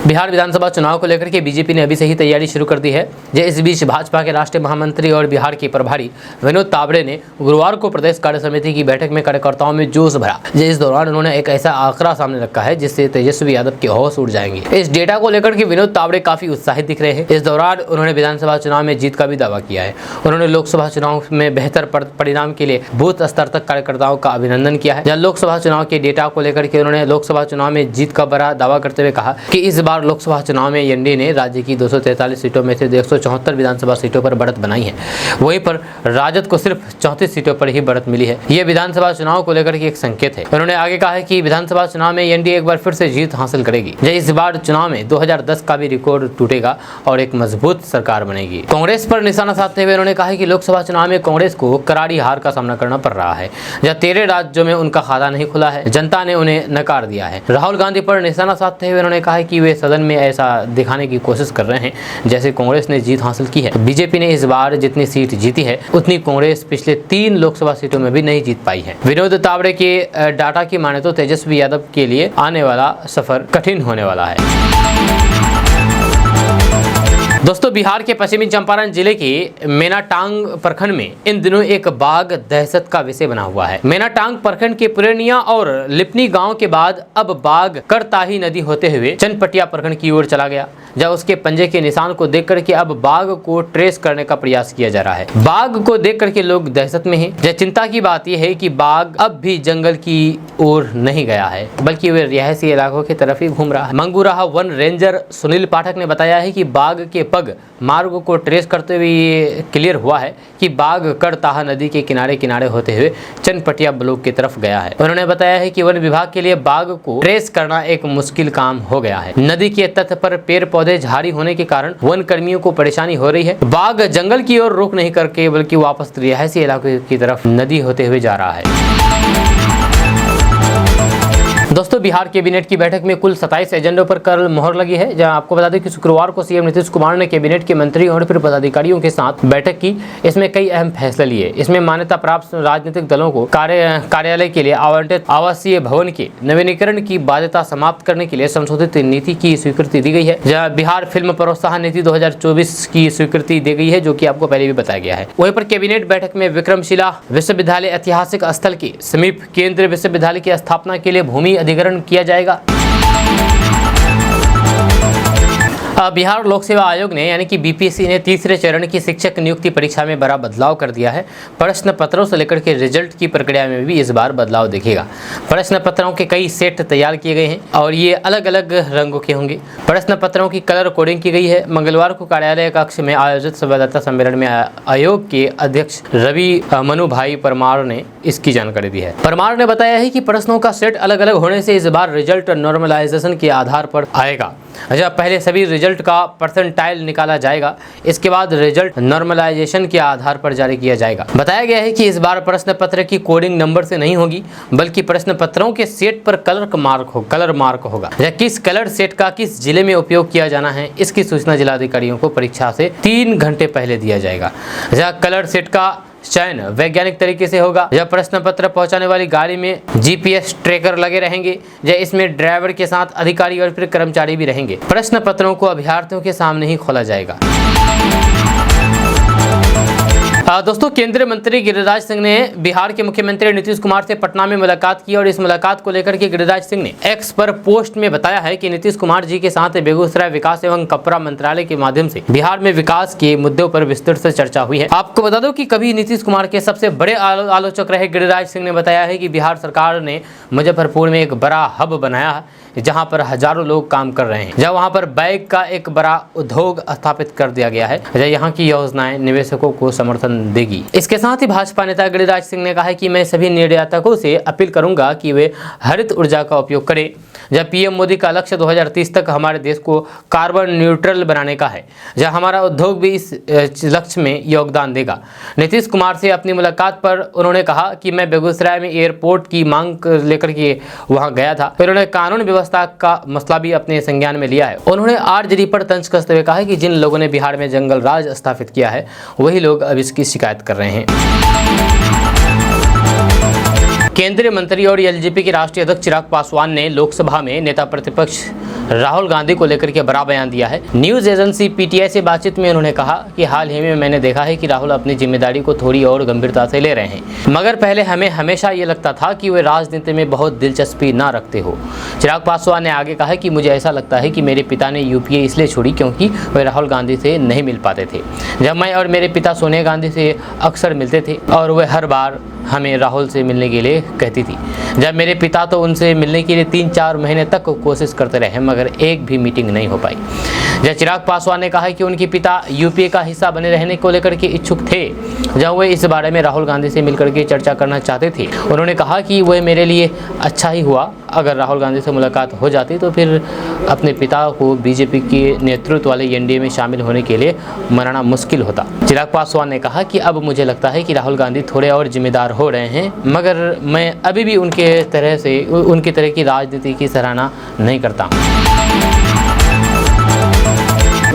बिहार विधानसभा चुनाव को लेकर के बीजेपी ने अभी से ही तैयारी शुरू कर दी है। इस बीच भाजपा के राष्ट्रीय महामंत्री और बिहार के प्रभारी विनोद तावड़े ने गुरुवार को प्रदेश कार्य समिति की बैठक में कार्यकर्ताओं में जोश भरा। इस दौरान उन्होंने एक ऐसा आंकड़ा सामने रखा है जिससे तेजस्वी यादव के होश उड़ जाएंगे। इस डेटा को लेकर के विनोद तावड़े काफी उत्साहित दिख रहे हैं। इस दौरान उन्होंने विधानसभा चुनाव में जीत का भी दावा किया है। उन्होंने लोकसभा चुनाव में बेहतर परिणाम के लिए बूथ स्तर तक कार्यकर्ताओं का अभिनंदन किया है। जब लोकसभा चुनाव के डेटा को लेकर के उन्होंने लोकसभा चुनाव में जीत का बड़ा दावा करते हुए कहा कि इस बार लोकसभा चुनाव में एनडीए ने राज्य की 243 सीटों में से 174 विधानसभा सीटों पर बढ़त बनाई है। वहीं पर राजद को सिर्फ 34 सीटों पर ही बढ़त मिली है। यह विधानसभा चुनाव को लेकर के एक संकेत है। उन्होंने आगे कहा है कि विधानसभा चुनाव में एनडीए एक बार फिर से जीत हासिल करेगी। इस बार चुनाव में 2010 का भी रिकॉर्ड टूटेगा और एक मजबूत सरकार बनेगी। कांग्रेस पर निशाना साधते हुए उन्होंने कहा कि लोकसभा चुनाव में कांग्रेस को करारी हार का सामना करना पड़ रहा है। 13 राज्यों में उनका खाता नहीं खुला है। जनता ने उन्हें नकार दिया है। राहुल गांधी पर निशाना साधते हुए उन्होंने कहा कि वे सदन में ऐसा दिखाने की कोशिश कर रहे हैं जैसे कांग्रेस ने जीत हासिल की है। बीजेपी ने इस बार जितनी सीट जीती है उतनी कांग्रेस पिछले 3 लोकसभा सीटों में भी नहीं जीत पाई है। विनोद तावड़े के डाटा की माने तो तेजस्वी यादव के लिए आने वाला सफर कठिन होने वाला है। दोस्तों, बिहार के पश्चिमी चंपारण जिले के मेनाटांग प्रखंड में इन दिनों एक बाघ दहशत का विषय बना हुआ है। मेनाटांग प्रखंड के पुरेनिया और लिपनी गांव के बाद अब बाघ करताही नदी होते हुए चनपटिया प्रखंड की ओर चला गया। जब उसके पंजे के निशान को देख करके अब बाघ को ट्रेस करने का प्रयास किया जा रहा है। बाघ को देख करके लोग दहशत में हैं। चिंता की बात यह है कि बाघ अब भी जंगल की ओर नहीं गया है बल्कि वे रिहायशी इलाकों की तरफ ही घूम रहा है। मंगूराहा वन रेंजर सुनील पाठक ने बताया है कि बाघ के पग मार्ग को ट्रेस करते हुए ये क्लियर हुआ है कि बाघ करताहा नदी के किनारे किनारे होते हुए चनपटिया ब्लॉक की तरफ गया है। उन्होंने बताया है कि वन विभाग के लिए बाघ को ट्रेस करना एक मुश्किल काम हो गया है। नदी के तट पर पेड़ पौधे झाड़ी होने के कारण वन कर्मियों को परेशानी हो रही है। बाघ जंगल की ओर रुख नहीं करके बल्कि वापस रिहायशी इलाके की तरफ नदी होते हुए जा रहा है। दोस्तों, बिहार कैबिनेट की बैठक में कुल 27 एजेंडों पर कल मोहर लगी है। जहां आपको बता दें कि शुक्रवार को सीएम नीतीश कुमार ने कैबिनेट के मंत्रियों और फिर पदाधिकारियों के साथ बैठक की। इसमें कई अहम फैसले लिए। इसमें मान्यता प्राप्त राजनीतिक दलों को कार्यालय के लिए आवंटित आवासीय भवन के नवीनीकरण की बाध्यता समाप्त करने के लिए संशोधित नीति की स्वीकृति दी गई है। जहाँ बिहार फिल्म प्रोत्साहन नीति 2024 की स्वीकृति दी गई है, जो कि आपको पहले भी बताया गया है। वहीं पर कैबिनेट बैठक में विक्रमशिला विश्वविद्यालय ऐतिहासिक स्थल के समीप केंद्रीय विश्वविद्यालय की स्थापना के लिए भूमि अधिग्रहण किया जाएगा। बिहार लोक सेवा आयोग ने यानी कि बीपीएससी ने तीसरे चरण की शिक्षक नियुक्ति परीक्षा में बड़ा बदलाव कर दिया है। प्रश्न पत्रों से लेकर के रिजल्ट की प्रक्रिया में भी इस बार बदलाव दिखेगा। प्रश्न पत्रों के कई सेट तैयार किए गए हैं और ये अलग अलग रंगों के होंगे। प्रश्न पत्रों की कलर कोडिंग की गई है। मंगलवार को कार्यालय कक्ष में आयोजित संवाददाता सम्मेलन में आयोग के अध्यक्ष रवि मनुभाई परमार ने इसकी जानकारी दी है। परमार ने बताया है कि प्रश्नों का सेट अलग अलग होने से इस बार रिजल्ट नॉर्मलाइजेशन के आधार पर आएगा। अच्छा, पहले सभी रिजल्ट का परसेंटाइल निकाला जाएगा, इसके बाद रिजल्ट नॉर्मलाइजेशन के आधार पर जारी किया जाएगा। बताया गया है कि इस बार प्रश्न पत्र की कोडिंग नंबर से नहीं होगी, बल्कि प्रश्न पत्रों के सेट पर कलर मार्क होगा। किस कलर सेट का किस जिले में उपयोग किया जाना है, इसकी सूचना जिलाधिकारियों को परीक्षा से 3 घंटे पहले दिया जाएगा। कलर सेट का चयन वैज्ञानिक तरीके से होगा। जब प्रश्न पत्र पहुंचाने वाली गाड़ी में GPS ट्रैकर लगे रहेंगे, इसमें ड्राइवर के साथ अधिकारी और फिर कर्मचारी भी रहेंगे। प्रश्न पत्रों को अभ्यर्थियों के सामने ही खोला जाएगा। दोस्तों, केंद्रीय मंत्री गिरिराज सिंह ने बिहार के मुख्यमंत्री नीतीश कुमार से पटना में मुलाकात की और इस मुलाकात को लेकर के गिरिराज सिंह ने एक्स पर पोस्ट में बताया है कि नीतीश कुमार जी के साथ बेगूसराय विकास एवं कपड़ा मंत्रालय के माध्यम से बिहार में विकास के मुद्दों पर विस्तृत से चर्चा हुई है। आपको बता दो कि कभी नीतीश कुमार के सबसे बड़े आलोचक रहे गिरिराज सिंह ने बताया है कि बिहार सरकार ने मुजफ्फरपुर में एक बड़ा हब बनाया है, जहां पर हजारों लोग काम कर रहे हैं। वहां पर बैग का एक बड़ा उद्योग स्थापित कर दिया गया है। यहाँ की योजनाएं निवेशकों को समर्थन देगी। इसके साथ ही भाजपा नेता गिरिराज सिंह ने कहा है कि मैं सभी निर्यातकों से अपील करूंगा कि वे हरित ऊर्जा का उपयोग करें। जब पीएम मोदी का लक्ष्य 2030 तक हमारे देश को कार्बन न्यूट्रल बनाने का है, जब हमारा उद्योग भी इस लक्ष्य में योगदान देगा। नीतीश कुमार से अपनी मुलाकात पर उन्होंने कहा कि मैं बेगूसराय में एयरपोर्ट की मांग लेकर के वहां गया था, फिर उन्होंने कानून व्यवस्था का मसला भी अपने संज्ञान में लिया है। उन्होंने RJD पर तंज कसते हुए कहा कि जिन लोगों ने बिहार में जंगल राज स्थापित किया है, वही लोग अब इसकी शिकायत कर रहे हैं। केंद्रीय मंत्री और LJP के राष्ट्रीय अध्यक्ष चिराग पासवान ने लोकसभा में नेता प्रतिपक्ष राहुल गांधी को लेकर के बड़ा बयान दिया है। न्यूज एजेंसी PTI से बातचीत में उन्होंने कहा कि हाल ही में मैंने देखा है कि राहुल अपनी जिम्मेदारी को थोड़ी और गंभीरता से ले रहे हैं, मगर पहले हमें हमेशा ये लगता था कि वे राजनीति में बहुत दिलचस्पी ना रखते हो। चिराग पासवान ने आगे कहा कि मुझे ऐसा लगता है कि मेरे पिता ने UPA इसलिए छोड़ी क्योंकि वे राहुल गांधी से नहीं मिल पाते थे। जब मैं और मेरे पिता सोनिया गांधी से अक्सर मिलते थे और वे हर बार हमें राहुल से मिलने के लिए कहती थी। जब मेरे पिता तो उनसे मिलने के लिए 3-4 महीने तक कोशिश करते रहे, मगर एक भी मीटिंग नहीं हो पाई। जब चिराग पासवान ने कहा कि उनके पिता UPA का हिस्सा बने रहने को लेकर के इच्छुक थे, जब वे इस बारे में राहुल गांधी से मिलकर के चर्चा करना चाहते थे, उन्होंने कहा कि वह मेरे लिए अच्छा ही हुआ। अगर राहुल गांधी से मुलाकात हो जाती तो फिर अपने पिता को BJP के नेतृत्व वाले NDA में शामिल होने के लिए मनाना मुश्किल होता। चिराग पासवान ने कहा कि अब मुझे लगता है कि राहुल गांधी थोड़े और जिम्मेदार हो रहे हैं, मगर मैं अभी भी उनकी तरह की राजनीति की सराहना नहीं करता।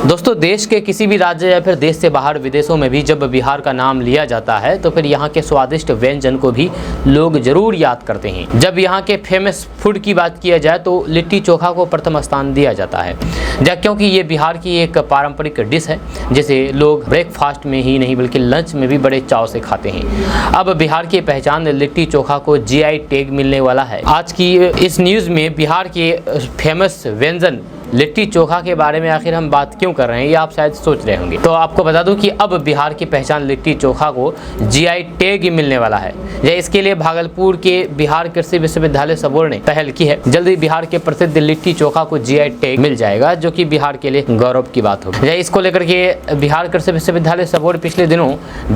दोस्तों, देश के किसी भी राज्य या फिर देश से बाहर विदेशों में भी जब बिहार का नाम लिया जाता है तो फिर यहाँ के स्वादिष्ट व्यंजन को भी लोग जरूर याद करते हैं। जब यहाँ के फेमस फूड की बात किया जाए तो लिट्टी चोखा को प्रथम स्थान दिया जाता है, क्योंकि ये बिहार की एक पारंपरिक डिश है जिसे लोग ब्रेकफास्ट में ही नहीं बल्कि लंच में भी बड़े चाव से खाते हैं। अब बिहार की पहचान लिट्टी चोखा को GI टैग मिलने वाला है। आज की इस न्यूज़ में बिहार के फेमस व्यंजन लिट्टी चोखा के बारे में आखिर हम बात क्यों कर रहे हैं, ये आप शायद सोच रहे होंगे। तो आपको बता दूं कि अब बिहार की पहचान लिट्टी चोखा को GI टैग मिलने वाला है। इसके लिए भागलपुर के बिहार कृषि विश्वविद्यालय सबोर ने पहल की है। जल्दी बिहार के प्रसिद्ध लिट्टी चोखा को GI टैग मिल जाएगा, जो कि बिहार के लिए गौरव की बात होगी। इसको लेकर के बिहार कृषि विश्वविद्यालय सबोर पिछले दिनों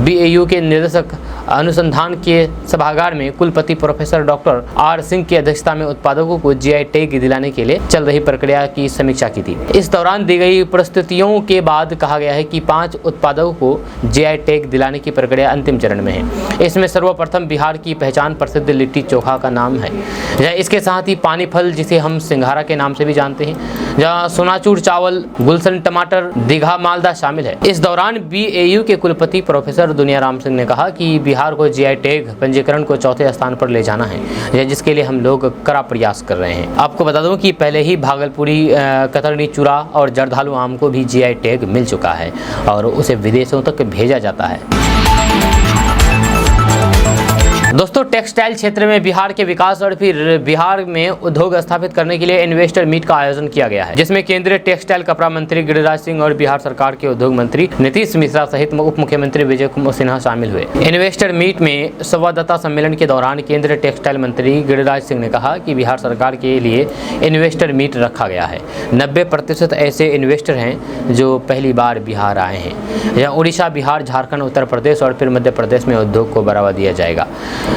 BAU के निदेशक अनुसंधान के सभागार में कुलपति प्रोफेसर डॉक्टर R सिंह की अध्यक्षता में उत्पादकों को GI टैग दिलाने के लिए चल रही प्रक्रिया की समीक्षा की थी। इस दौरान दी गई प्रस्तुतियों के बाद कहा गया है कि 5 उत्पादकों को GI टैग दिलाने की प्रक्रिया अंतिम चरण में है। इसमें सर्वप्रथम बिहार की पहचान प्रसिद्ध लिट्टी चोखा का नाम है। इसके साथ ही पानी फल, जिसे हम सिंघारा के नाम से भी जानते हैं, जहाँ सोनाचूर चावल, गुलशन टमाटर, दीघा मालदा शामिल है। इस दौरान BAU के कुलपति प्रोफेसर दुनियाराम सिंह ने कहा कि बिहार को GI टैग पंजीकरण को चौथे स्थान पर ले जाना है, जिसके लिए हम लोग कड़ा प्रयास कर रहे हैं। आपको बता दूं कि पहले ही भागलपुरी कतरनी चूड़ा और जर्दालू आम को भी GI टैग मिल चुका है और उसे विदेशों तक भेजा जाता है। दोस्तों, टेक्सटाइल क्षेत्र में बिहार के विकास और फिर बिहार में उद्योग स्थापित करने के लिए इन्वेस्टर मीट का आयोजन किया गया है, जिसमें केंद्रीय टेक्सटाइल कपड़ा मंत्री गिरिराज सिंह और बिहार सरकार के उद्योग मंत्री नीतीश मिश्रा सहित उप मुख्यमंत्री विजय कुमार सिन्हा शामिल हुए। इन्वेस्टर मीट में संवाददाता सम्मेलन के दौरान केंद्रीय टेक्सटाइल मंत्री गिरिराज सिंह ने कहा कि बिहार सरकार के लिए इन्वेस्टर मीट रखा गया है। 90% ऐसे इन्वेस्टर हैं जो पहली बार बिहार आए हैं। यहाँ उड़ीसा, बिहार, झारखंड, उत्तर प्रदेश और फिर मध्य प्रदेश में उद्योग को बढ़ावा दिया जाएगा।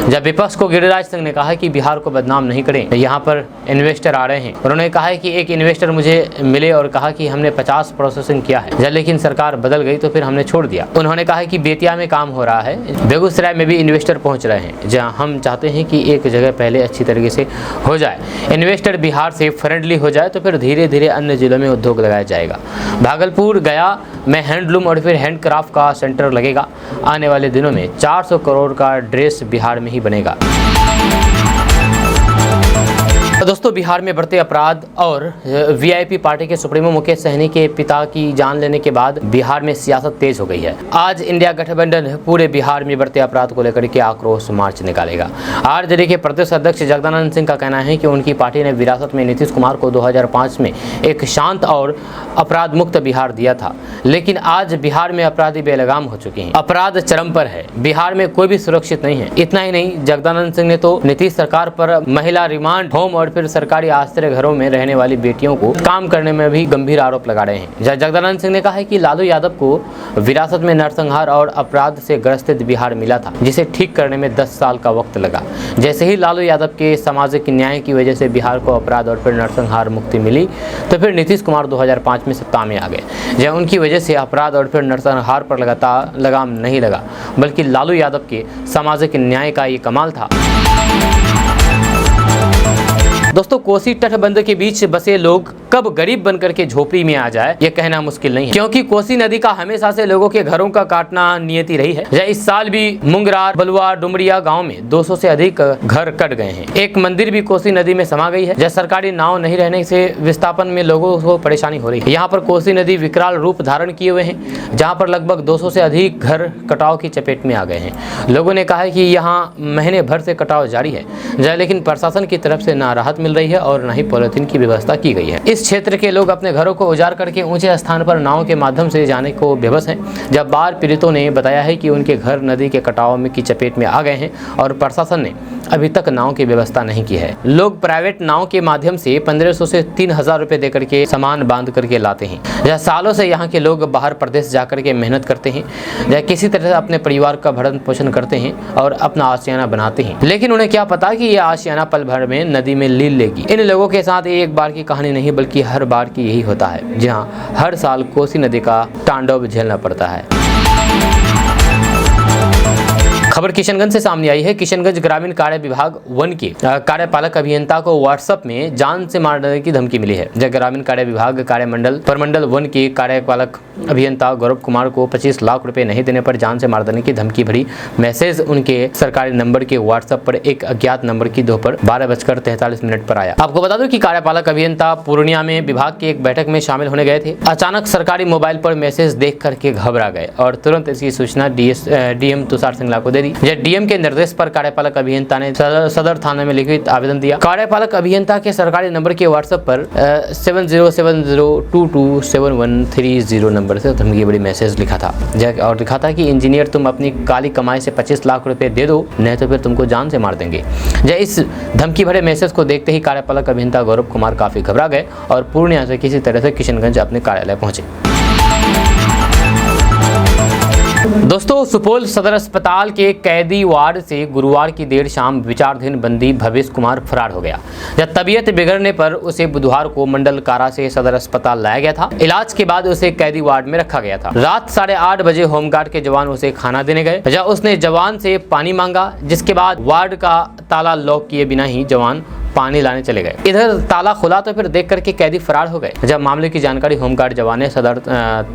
जब विपक्ष को गिरिराज सिंह ने कहा कि बिहार को बदनाम नहीं करें, यहाँ पर इन्वेस्टर आ रहे हैं। उन्होंने कहा है कि एक इन्वेस्टर मुझे मिले और कहा कि हमने 50 प्रोसेसिंग किया है, जब लेकिन सरकार बदल गई तो फिर हमने छोड़ दिया। उन्होंने कहा कि बेतिया में काम हो रहा है, बेगूसराय में भी इन्वेस्टर पहुंच रहे हैं, जहां हम चाहते हैं कि एक जगह पहले अच्छी तरीके से हो जाए, इन्वेस्टर बिहार से फ्रेंडली हो जाए तो फिर धीरे धीरे अन्य जिलों में उद्योग लगाया जाएगा। भागलपुर गया में हैंडलूम और फिर हैंडक्राफ्ट का सेंटर लगेगा। आने वाले दिनों में 400 करोड़ का ड्रेस बिहार में ही बनेगा। दोस्तों, बिहार में बढ़ते अपराध और वीआईपी पार्टी के सुप्रीमो मुकेश सहनी के पिता की जान लेने के बाद बिहार में सियासत तेज हो गई है। आज इंडिया गठबंधन पूरे बिहार में बढ़ते अपराध को लेकर के आक्रोश मार्च निकालेगा। आरजेडी के प्रदेश अध्यक्ष जगदानंद सिंह का कहना है कि उनकी पार्टी ने विरासत में नीतीश कुमार को 2005 में एक शांत और अपराध मुक्त बिहार दिया था, लेकिन आज बिहार में अपराधी बेलगाम हो चुके हैं। अपराध चरम पर है, बिहार में कोई भी सुरक्षित नहीं है। इतना ही नहीं, जगदानंद सिंह ने तो नीतीश सरकार पर महिला रिमांड होम और फिर सरकारी आश्रय घरों में रहने वाली बेटियों को काम करने में भी गंभीर आरोप लगा रहे हैं। जगदानंद सिंह ने कहा है कि लालू यादव को विरासत में नरसंहार और अपराध से ग्रसित बिहार मिला था, जिसे ठीक करने में 10 साल का वक्त लगा। जैसे ही लालू यादव के सामाजिक न्याय की वजह से बिहार को अपराध और फिर नरसंहार मुक्ति मिली, तो फिर नीतीश कुमार 2005 में सत्ता में आ गए। जब उनकी वजह से अपराध और फिर नरसंहार पर लगाम नहीं लगा, बल्कि लालू यादव के सामाजिक न्याय का ये कमाल था। दोस्तों, कोसी तटबंध के बीच बसे लोग कब गरीब बनकर के झोपड़ी में आ जाए, ये कहना मुश्किल नहीं है, क्योंकि कोसी नदी का हमेशा से लोगों के घरों का काटना नियति रही है। इस साल भी मुंगरार, बलुआ, डुमरिया गांव में 200 से अधिक घर कट गए हैं। एक मंदिर भी कोसी नदी में समा गई है। जब सरकारी नाव नहीं रहने से विस्थापन में लोगों को परेशानी हो रही है। यहाँ पर कोसी नदी विकराल रूप धारण किए हुए हैं, जहाँ पर लगभग 200 से अधिक घर कटाव की चपेट में आ गए हैं। लोगों ने कहा है कि यहाँ महीने भर से कटाव जारी है, लेकिन प्रशासन की तरफ से ना राहत मिल रही है और न ही पॉलिथीन की व्यवस्था की गई है। इस क्षेत्र के लोग अपने घरों को उजाड़ करके ऊंचे स्थान पर नाव के माध्यम से जाने को बेबस हैं। जब बाढ़ पीड़ितों ने बताया है कि उनके घर नदी के कटाव में की चपेट में आ गए हैं और प्रशासन ने अभी तक नाव की व्यवस्था नहीं की है। लोग प्राइवेट नाव के माध्यम से 1500 से 3000 रुपए देकर के सामान बांध करके लाते हैं। यह सालों से यहाँ के लोग बाहर प्रदेश जाकर के मेहनत करते हैं, या किसी तरह अपने परिवार का भरण पोषण करते हैं और अपना आशियाना बनाते हैं, लेकिन उन्हें क्या पता कि यह आशियाना पल भर में नदी में लील लेगी। इन लोगों के साथ एक बार की कहानी नहीं, बल्कि हर बार की यही होता है, जहाँ हर साल कोसी नदी का तांडव झेलना पड़ता है। खबर किशनगंज से सामने आई है। किशनगंज ग्रामीण कार्य विभाग 1 के कार्यपालक अभियंता को व्हाट्सएप में जान से मार देने की धमकी मिली है। जब ग्रामीण कार्य विभाग प्रमंडल 1 के कार्यपालक अभियंता गौरव कुमार को 25 लाख रुपए नहीं देने पर जान से मार देने की धमकी भरी मैसेज उनके सरकारी नंबर के व्हाट्सएप पर एक अज्ञात नंबर की दोपहर 12:43 पर आया। आपको बता दो कि कार्यपालक अभियंता पूर्णिया में विभाग की एक बैठक में शामिल होने गए थे। अचानक सरकारी मोबाइल पर मैसेज देख करके घबरा गए और तुरंत इसकी सूचना डीएम तुषार सिंगला को दे दी। डीएम के निर्देश पर कार्यपालक अभियंता ने सदर थाने में लिखित आवेदन दिया। कार्यपालक अभियंता के सरकारी नंबर के व्हाट्सएप पर 7070222713 नंबर से धमकी बड़ी मैसेज लिखा था और लिखा था कि इंजीनियर तुम अपनी काली कमाई से 25 लाख रुपए दे दो, नहीं तो फिर तुमको जान से मार देंगे। इस धमकी भरे मैसेज को देखते ही कार्यपालक अभियंता गौरव कुमार काफी घबरा गए और पूर्णिया से किसी तरह से किशनगंज अपने कार्यालय पहुंचे। दोस्तों, सुपौल सदर अस्पताल के कैदी वार्ड से गुरुवार की देर शाम विचाराधीन बंदी भवेश कुमार फरार हो गया। जब तबीयत बिगड़ने पर उसे बुधवार को मंडल कारा से सदर अस्पताल लाया गया था। इलाज के बाद उसे कैदी वार्ड में रखा गया था। रात 8:30 बजे होमगार्ड के जवान उसे खाना देने गए, जब उसने जवान से पानी मांगा, जिसके बाद वार्ड का ताला लॉक किए बिना ही जवान पानी लाने चले गए। इधर ताला खुला तो फिर देख करके कैदी फरार हो गए। जब मामले की जानकारी होमगार्ड जवान ने सदर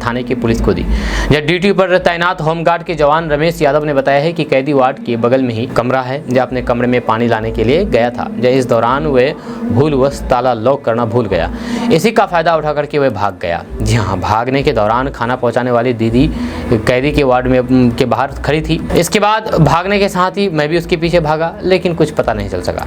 थाने की पुलिस को दी। जब ड्यूटी पर तैनात होमगार्ड के जवान रमेश यादव ने बताया है कि कैदी वार्ड के बगल में ही कमरा है, जो अपने कमरे में पानी लाने के लिए गया था। जब इस दौरान वह भूलवश ताला लॉक करना भूल गया। इसी का फायदा उठा करके वह भाग गया। जी हाँ, भागने के दौरान खाना पहुँचाने वाली दीदी कैदी के वार्ड में के बाहर खड़ी थी। इसके बाद भागने के साथ ही मैं भी उसके पीछे भागा, लेकिन कुछ पता नहीं चल सका।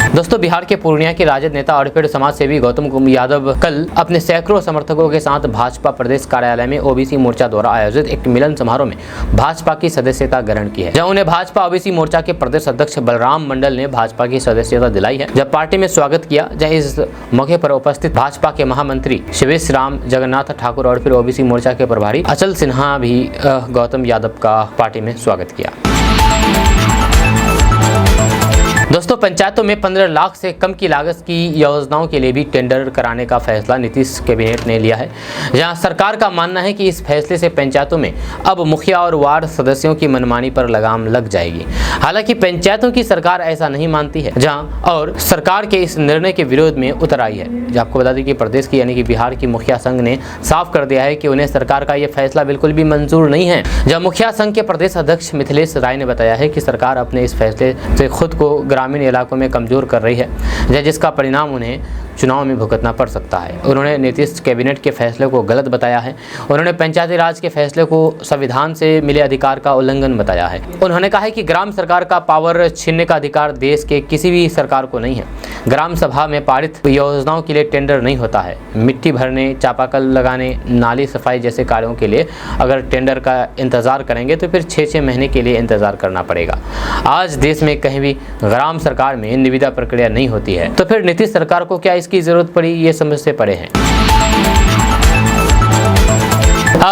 दोस्तों, बिहार के पूर्णिया के राजद नेता और फिर समाज सेवी गौतम यादव कल अपने सैकड़ों समर्थकों के साथ भाजपा प्रदेश कार्यालय में ओबीसी मोर्चा द्वारा आयोजित एक मिलन समारोह में भाजपा की सदस्यता ग्रहण की है, जहां उन्हें भाजपा ओबीसी मोर्चा के प्रदेश अध्यक्ष बलराम मंडल ने भाजपा की सदस्यता दिलाई है। जब पार्टी में स्वागत किया, जहां इस मौके पर उपस्थित भाजपा के महामंत्री शिवेश राम जगन्नाथ ठाकुर और फिर ओबीसी मोर्चा के प्रभारी अचल सिन्हा भी गौतम यादव का पार्टी में स्वागत किया। दोस्तों, पंचायतों में 15 लाख से कम की लागत की योजनाओं के लिए भी टेंडर कराने का फैसला नीतीश कैबिनेट ने लिया है, जहां सरकार का मानना है कि इस फैसले से पंचायतों में अब मुखिया और वार्ड सदस्यों की मनमानी पर लगाम लग जाएगी। हालांकि पंचायतों की सरकार ऐसा नहीं मानती है, जहां और सरकार के इस निर्णय के विरोध में उतर आई है। आपको बता दें कि प्रदेश की यानी कि बिहार की मुखिया संघ ने साफ कर दिया है कि उन्हें सरकार का यह फैसला बिल्कुल भी मंजूर नहीं है। जब मुखिया संघ के प्रदेश अध्यक्ष मिथिलेश राय ने बताया है कि सरकार अपने इस फैसले से खुद को ग्रामीण इलाकों में कमजोर कर रही है, जिसका परिणाम उन्हें चुनाव में भुगतना पड़ सकता है। उन्होंने नीतीश कैबिनेट के फैसले को गलत बताया है। उन्होंने पंचायती राज के फैसले को संविधान से मिले अधिकार का उल्लंघन बताया है। उन्होंने कहा है कि ग्राम सरकार का पावर छीनने का अधिकार देश के किसी भी सरकार को नहीं है। ग्राम सभा में पारित योजनाओं के लिए टेंडर नहीं होता है। मिट्टी भरने, चापाकल लगाने, नाली सफाई जैसे कार्यों के लिए अगर टेंडर का इंतजार करेंगे तो फिर 6-6 महीने के लिए इंतजार करना पड़ेगा। आज देश में कहीं भी ग्राम सरकार में निविदा प्रक्रिया नहीं होती है, तो फिर नीतीश सरकार को क्या की जरूरत पड़ी, ये समझ से परे हैं।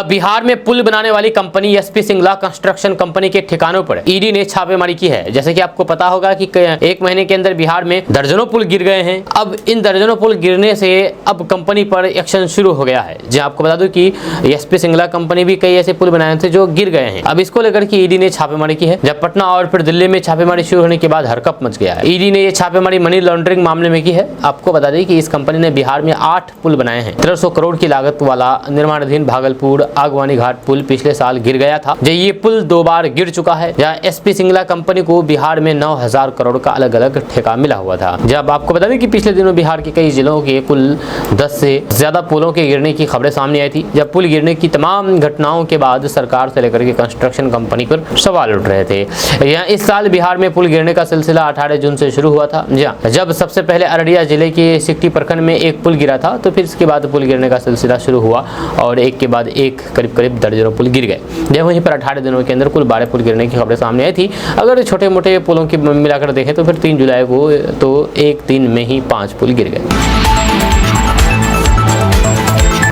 बिहार में पुल बनाने वाली company SP Singla construction company के ठिकानों पर ईडी ने छापेमारी की है। जैसे कि आपको पता होगा कि एक महीने के अंदर बिहार में दर्जनों पुल गिर गए हैं। अब इन दर्जनों पुल गिरने से अब कंपनी पर एक्शन शुरू हो गया है। जहां आपको बता दूं कि एसपी सिंगला कंपनी भी कई ऐसे पुल बनाए थे जो गिर गए हैं। अब इसको लेकर के ईडी ने छापेमारी की है। जब पटना और फिर दिल्ली में छापेमारी शुरू होने के बाद हरकंप मच गया है। ईडी ने यह छापेमारी मनी लॉन्ड्रिंग मामले में की है। आपको बता दें कि इस कंपनी ने बिहार में 8 पुल बनाए हैं। 1300 करोड़ की लागत वाला निर्माणाधीन भागलपुर आगवानी घाट पुल पिछले साल गिर गया था। ये पुल 2 बार गिर चुका है। जहाँ एसपी सिंगला कंपनी को बिहार में 9000 करोड़ का अलग अलग ठेका मिला हुआ था। जब आपको बता दें कि पिछले दिनों बिहार के कई जिलों के पुल 10 से ज्यादा पुलों के गिरने की खबरें सामने आई थी। जब पुल गिरने की तमाम घटनाओं के बाद सरकार से लेकर के कंस्ट्रक्शन कंपनी पर सवाल उठ रहे थे। यहाँ इस साल बिहार में पुल गिरने का सिलसिला 18 जून से शुरू हुआ था। जब सबसे पहले अररिया जिले के सिकटी प्रखंड में एक पुल गिरा था, तो फिर इसके बाद पुल गिरने का सिलसिला शुरू हुआ और एक के बाद एक करीब दर्जनों पुल गिर गए। जब वहीं पर 18 दिनों के अंदर कुल 12 पुल गिरने की खबरें सामने आई थी। अगर छोटे मोटे पुलों की मिलाकर देखें तो फिर 3 जुलाई को तो एक दिन में ही 5 पुल गिर गए।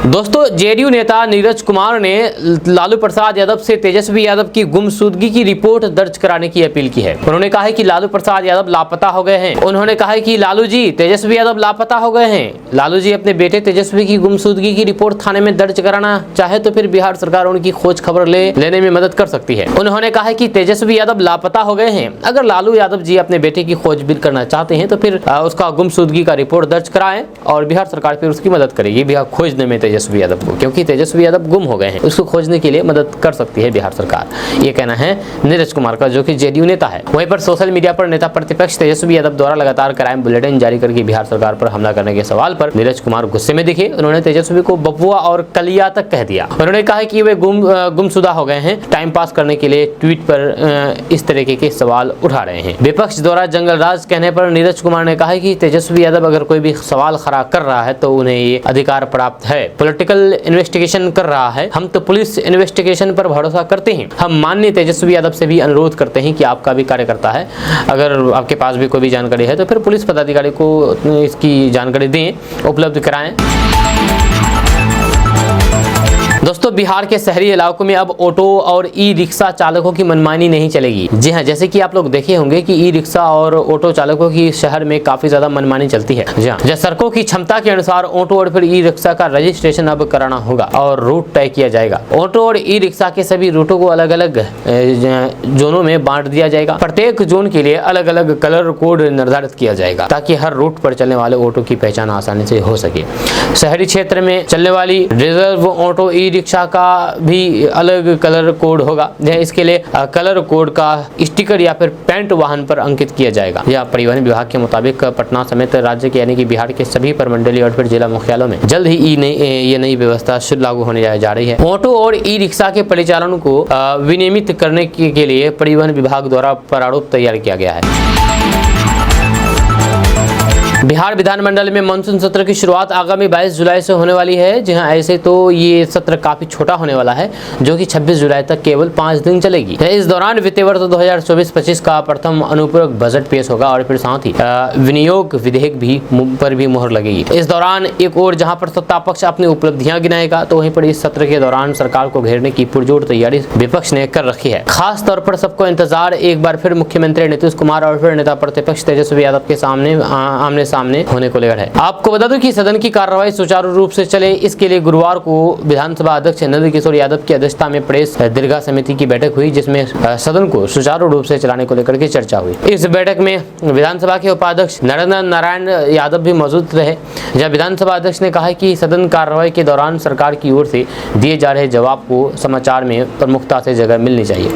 दोस्तों, जेडीयू नेता नीरज कुमार ने लालू प्रसाद यादव से तेजस्वी यादव की गुमशुदगी की रिपोर्ट दर्ज कराने की अपील की है। उन्होंने कहा है कि लालू प्रसाद यादव लापता हो गए हैं। उन्होंने कहा है कि लालू जी, तेजस्वी यादव लापता हो गए हैं। लालू जी अपने बेटे तेजस्वी की गुमशुदगी की रिपोर्ट थाने में दर्ज कराना चाहे तो फिर बिहार सरकार उनकी खोज खबर लेने में मदद कर सकती है। उन्होंने कहा है कि तेजस्वी यादव लापता हो गए हैं। अगर लालू यादव जी अपने बेटे की खोजबीन करना चाहते हैं तो फिर उसका गुमशुदगी का रिपोर्ट दर्ज कराएं और बिहार सरकार फिर उसकी मदद करेगी बिहार खोजने में तेजस्वी यादव को, क्योंकि तेजस्वी यादव गुम हो गए हैं। उसको खोजने के लिए मदद कर सकती है बिहार सरकार। ये कहना है नीरज कुमार का, जो कि जेडीयू नेता है। वहीं पर सोशल मीडिया पर नेता प्रतिपक्ष तेजस्वी यादव द्वारा लगातार क्राइम बुलेटिन जारी करके बिहार सरकार पर हमला करने के सवाल पर नीरज कुमार गुस्से में दिखे। उन्होंने तेजस्वी को बबुआ और कलिया तक कह दिया। उन्होंने कहा कि वे गुमशुदा हो गए हैं, टाइम पास करने के लिए ट्वीट पर इस तरीके के सवाल उठा रहे हैं। विपक्ष द्वारा जंगल राज कहने पर नीरज कुमार ने कहा कि तेजस्वी यादव अगर कोई भी सवाल खड़ा कर रहा है तो उन्हें ये अधिकार प्राप्त है। पॉलिटिकल इन्वेस्टिगेशन कर रहा है, हम तो पुलिस इन्वेस्टिगेशन पर भरोसा करते हैं। हम माननीय तेजस्वी यादव से भी अनुरोध करते हैं कि आपका भी कार्यकर्ता है, अगर आपके पास भी कोई भी जानकारी है तो फिर पुलिस पदाधिकारी को इसकी जानकारी दें, उपलब्ध कराएं। दोस्तों, बिहार के शहरी इलाकों में अब ऑटो और ई रिक्शा चालकों की मनमानी नहीं चलेगी। जी हाँ, जैसे कि आप लोग देखे होंगे कि ई रिक्शा और ऑटो चालकों की शहर में काफी ज्यादा मनमानी चलती है। जी हाँ, सड़कों की क्षमता के अनुसार ऑटो और फिर ई रिक्शा का रजिस्ट्रेशन अब कराना होगा और रूट तय किया जाएगा। ऑटो और ई रिक्शा के सभी रूटों को अलग अलग जोनों में बांट दिया जाएगा। प्रत्येक जोन के लिए अलग अलग कलर कोड निर्धारित किया जाएगा ताकि हर रूट पर चलने वाले ऑटो की पहचान आसानी से हो सके। शहरी क्षेत्र में चलने वाली रिजर्व ऑटो ई रिक्शा का भी अलग कलर कोड होगा। इसके लिए कलर कोड का स्टिकर या फिर पेंट वाहन पर अंकित किया जाएगा। यह परिवहन विभाग के मुताबिक पटना समेत राज्य के यानी कि बिहार के सभी प्रमंडलीय और फिर जिला मुख्यालयों में जल्द ही ये नई व्यवस्था शुरू लागू होने जा रही है। ऑटो और ई रिक्शा के परिचालन को विनियमित करने के लिए परिवहन विभाग द्वारा प्रारूप तैयार किया गया है। बिहार विधानमंडल में मानसून सत्र की शुरुआत आगामी 22 जुलाई से होने वाली है। जी हां, ऐसे तो ये सत्र काफी छोटा होने वाला है, जो कि 26 जुलाई तक केवल 5 दिन चलेगी। इस दौरान वित्तीय वर्ष 2024-25 का प्रथम अनुपूरक बजट पेश होगा और फिर साथ ही विनियोग विधेयक पर भी मुहर लगेगी। इस दौरान एक और जहां पर सत्ता पक्ष अपनी उपलब्धियां गिनाएगा, तो वहीं पर इस सत्र के दौरान सरकार को घेरने की पुरजोर तैयारी विपक्ष ने कर रखी है। खास तौर पर सबको इंतजार एक बार फिर मुख्यमंत्री नीतीश कुमार और फिर नेता प्रतिपक्ष तेजस्वी यादव के आमने सामने होने को लेकर है। आपको बता दूं कि सदन की कार्रवाई सुचारू रूप से चले, इसके लिए गुरुवार को विधानसभा अध्यक्ष नंद किशोर यादव की अध्यक्षता में प्रेस दीर्घा समिति की बैठक हुई, जिसमें सदन को सुचारू रूप से चलाने को लेकर के चर्चा हुई। इस बैठक में विधानसभा के उपाध्यक्ष नरेंद्र नारायण यादव भी मौजूद रहे, जहां विधानसभा अध्यक्ष ने कहा कि सदन कार्रवाई के दौरान सरकार की ओर से दिए जा रहे जवाब को समाचार में प्रमुखता से जगह मिलनी चाहिए।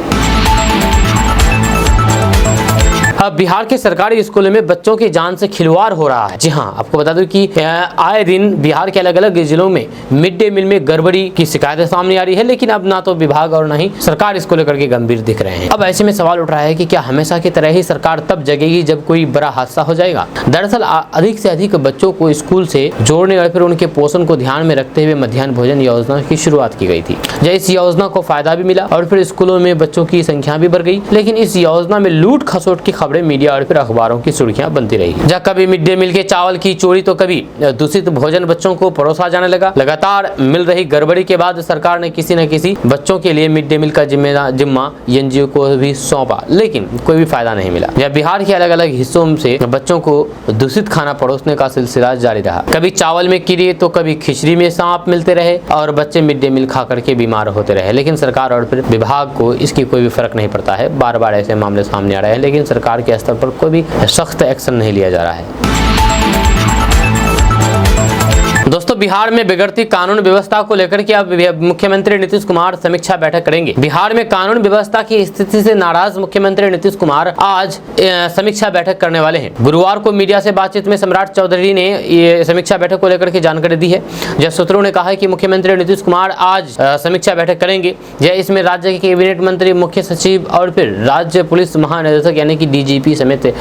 अब बिहार के सरकारी स्कूलों में बच्चों की जान से खिलवाड़ हो रहा है। जी हां, आपको बता दूं कि आए दिन बिहार के अलग अलग जिलों में मिड डे मील में गड़बड़ी की शिकायतें सामने आ रही है, लेकिन अब ना तो विभाग और ना ही सरकार इसको लेकर के गंभीर दिख रहे हैं। अब ऐसे में सवाल उठ रहा है कि क्या हमेशा की तरह ही सरकार तब जगेगी जब कोई बड़ा हादसा हो जाएगा? दरअसल अधिक से अधिक बच्चों को स्कूल से जोड़ने और फिर उनके पोषण को ध्यान में रखते हुए मध्याह्न भोजन योजना की शुरुआत की गई थी। इस योजना को फायदा भी मिला और फिर स्कूलों में बच्चों की संख्या भी बढ़ गई, लेकिन इस योजना में लूट खसोट की खबरें मीडिया और फिर अखबारों की सुर्खियां बनती रही। जहाँ कभी मिड डे मील के चावल की चोरी तो कभी दूषित भोजन बच्चों को परोसा जाने लगा। लगातार मिल रही गड़बड़ी के बाद सरकार ने किसी न किसी बच्चों के लिए मिड डे मील का जिम्मा एनजीओ को भी सौंपा, लेकिन कोई भी फायदा नहीं मिला। यह बिहार के अलग अलग हिस्सों से बच्चों को दूषित खाना परोसने का सिलसिला जारी रहा। कभी चावल में कीड़े तो कभी खिचड़ी में सांप मिलते रहे और बच्चे मिड डे मील खा करके बीमार होते रहे, लेकिन सरकार और फिर विभाग को इसकी कोई भी फर्क नहीं पड़ता है। बार बार ऐसे मामले सामने आ रहे हैं, लेकिन सरकार के स्तर पर कोई भी सख्त एक्शन नहीं लिया जा रहा है। दोस्तों, बिहार में बिगड़ती कानून व्यवस्था को लेकर के अब मुख्यमंत्री नीतीश कुमार समीक्षा बैठक करेंगे। बिहार में कानून व्यवस्था की स्थिति से नाराज मुख्यमंत्री नीतीश कुमार आज समीक्षा बैठक करने वाले हैं। गुरुवार को मीडिया से बातचीत में सम्राट चौधरी ने ये समीक्षा बैठक को लेकर के जानकारी दी है। जब सूत्रों ने कहा है कि मुख्यमंत्री नीतीश कुमार आज समीक्षा बैठक करेंगे। इसमें राज्य के कैबिनेट मंत्री, मुख्य सचिव और फिर राज्य पुलिस महानिदेशक यानी कि डीजीपी समेत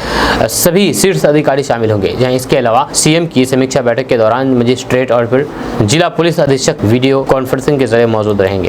सभी शीर्ष अधिकारी शामिल होंगे। इसके अलावा सीएम की समीक्षा बैठक के दौरान मजिस्ट्रेट और फिर जिला पुलिस अधीक्षक वीडियो कॉन्फ्रेंसिंग के जरिए मौजूद रहेंगे।